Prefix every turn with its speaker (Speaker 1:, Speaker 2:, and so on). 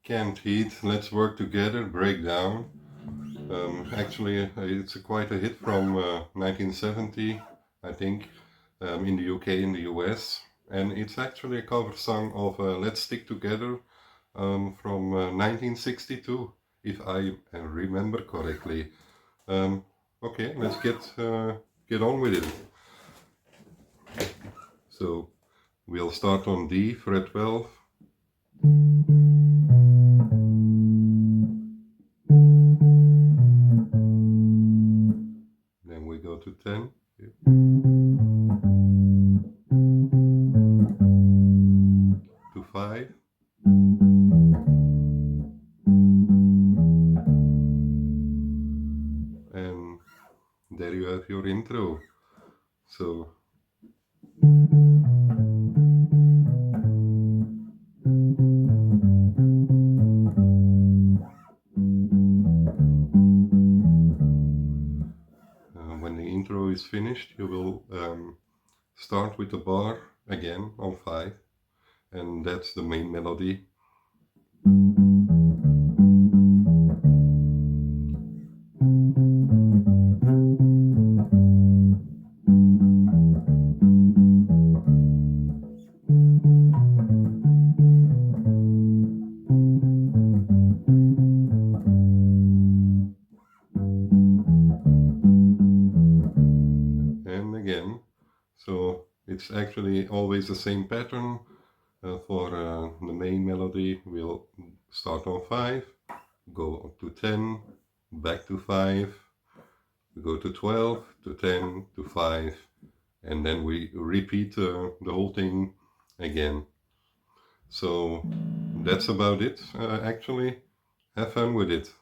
Speaker 1: Canned Heat, Let's Work Together, Breakdown. Actually, it's quite a hit from 1970, I think, in the UK, in the US. And it's actually a cover song of Let's Stick Together from 1962, if I remember correctly. Um, okay, let's get on with it. So we'll start on D, fret 12. Then we go to 10. To 5. And there you have your intro. So when the intro is finished, you will start with the bar again on 5, and that's the main melody. And again, so it's actually always the same pattern. For the main melody, we'll start on 5, go to 10, back to 5, we go to 12, to 10, to 5, and then we repeat the whole thing again. So that's about it, actually. Have fun with it.